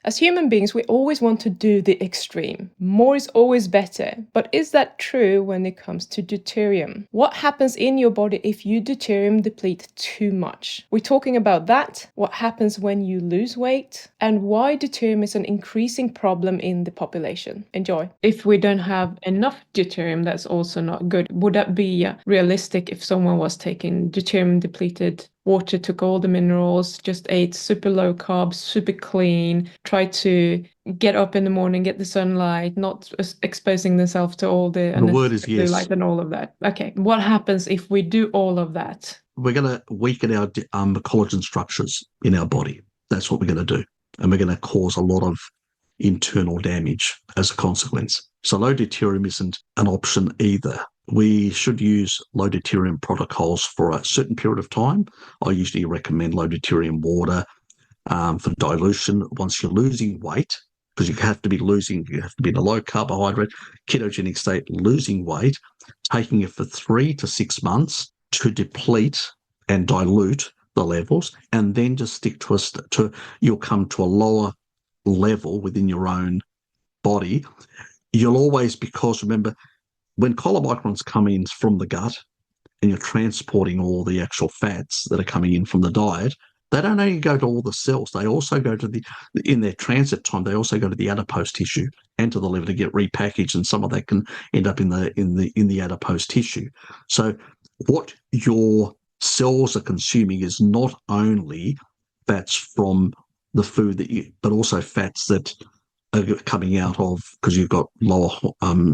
As human beings, we always want to do the extreme. More is always better. But is that true when it comes to deuterium? What happens in your body if you deuterium deplete too much? We're talking about that, what happens when you lose weight, and why deuterium is an increasing problem in the population. Enjoy. If we don't have enough deuterium, that's also not good. Would that be realistic if someone was taking deuterium depleted water, took all the minerals, just ate super low carbs, super clean, tried to get up in the morning, get the sunlight, not exposing themselves to all the word is unnecessary blue yes. light and all of that? Okay, what happens if we do all of that? We're going to weaken our collagen structures in our body. That's what we're going to do. And we're going to cause a lot of internal damage as a consequence. So low deuterium isn't an option either. We should use low deuterium protocols for a certain period of time. I usually recommend low deuterium water for dilution once you're losing weight, because you have to be in a low carbohydrate, ketogenic state, losing weight, taking it for 3 to 6 months to deplete and dilute the levels, and then just stick to you'll come to a lower level within your own body. You'll always, because remember, when chylomicrons come in from the gut and you're transporting all the actual fats that are coming in from the diet, they don't only go to all the cells, they also go to in their transit time, they also go to the adipose tissue and to the liver to get repackaged, and some of that can end up in the adipose tissue. So what your cells are consuming is not only fats from the food but also fats that are coming out of, because you've got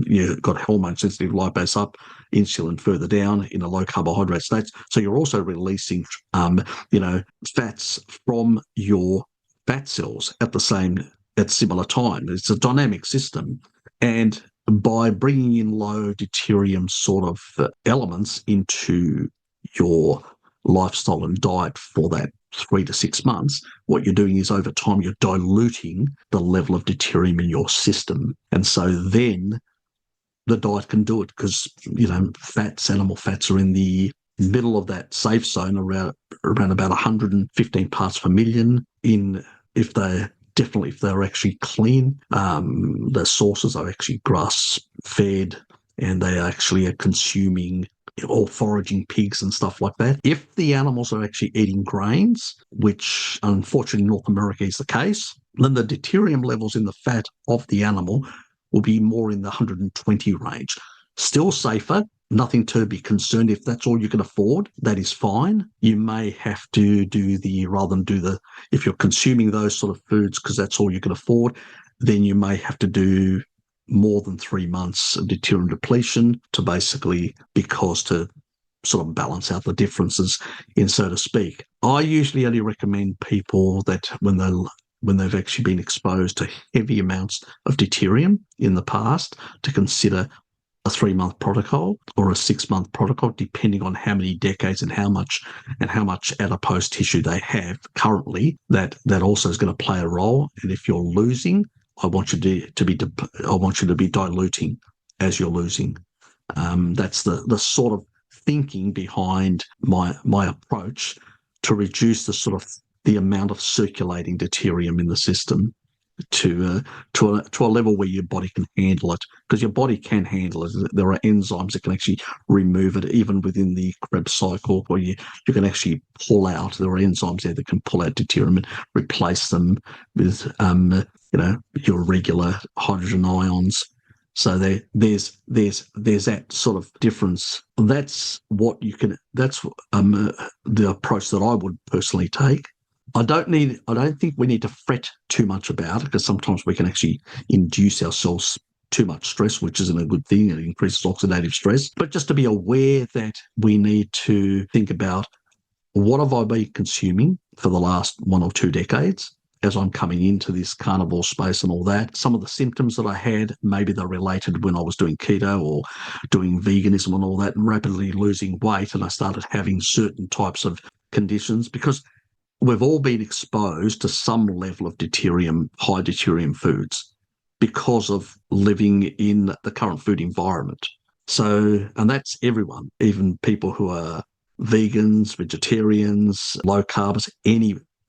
you've got hormone sensitive lipase up, insulin further down in a low carbohydrate state. So you're also releasing, fats from your fat cells at similar time. It's a dynamic system, and by bringing in low deuterium sort of elements into your lifestyle and diet for that 3 to 6 months, what you're doing is over time you're diluting the level of deuterium in your system. And so then the diet can do it, because, animal fats are in the middle of that safe zone, around about 115 parts per million, if they're actually clean. The sources are actually grass fed, and they actually are consuming or foraging pigs and stuff like that. If the animals are actually eating grains, which unfortunately in North America is the case, then the deuterium levels in the fat of the animal will be more in the 120 range. Still safer, nothing to be concerned. If that's all you can afford, that is fine. You may have to if you're consuming those sort of foods because that's all you can afford, then you may have to do more than 3 months of deuterium depletion to sort of balance out the differences, so to speak. I usually only recommend people that when they've actually been exposed to heavy amounts of deuterium in the past, to consider a 3-month protocol or a 6-month protocol, depending on how many decades and how much adipose tissue they have currently. That also is going to play a role. And if you're losing, I want you to be diluting as you're losing. That's the sort of thinking behind my approach to reduce the amount of circulating deuterium in the system to a level where your body can handle it, because your body can handle it. There are enzymes that can actually remove it, even within the Krebs cycle, where you can actually pull out. There are enzymes there that can pull out deuterium and replace them with your regular hydrogen ions. So there's that sort of difference. That's the approach that I would personally take. I don't think we need to fret too much about it, because sometimes we can actually induce ourselves too much stress, which isn't a good thing. It increases oxidative stress. But just to be aware that we need to think about, what have I been consuming for the last 1 or 2 decades as I'm coming into this carnivore space and all that. Some of the symptoms that I had, maybe they're related when I was doing keto or doing veganism and all that, and rapidly losing weight, and I started having certain types of conditions, because we've all been exposed to some level of high deuterium foods, because of living in the current food environment. So, and that's everyone, even people who are vegans, vegetarians, low carbs,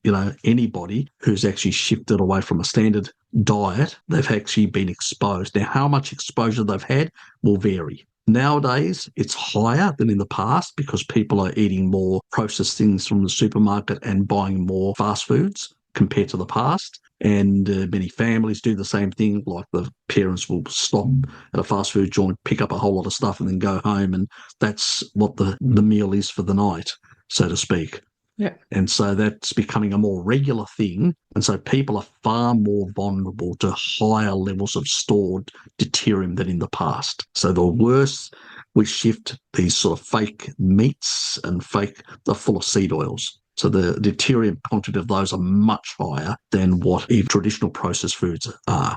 anybody who's actually shifted away from a standard diet, they've actually been exposed. Now, how much exposure they've had will vary. Nowadays, it's higher than in the past because people are eating more processed things from the supermarket and buying more fast foods compared to the past. And many families do the same thing, like the parents will stop at a fast food joint, pick up a whole lot of stuff and then go home. And that's what the meal is for the night, so to speak. Yeah. And so that's becoming a more regular thing. And so people are far more vulnerable to higher levels of stored deuterium than in the past. So the worse we shift these sort of fake meats and they're full of seed oils. So the deuterium content of those are much higher than what even traditional processed foods are.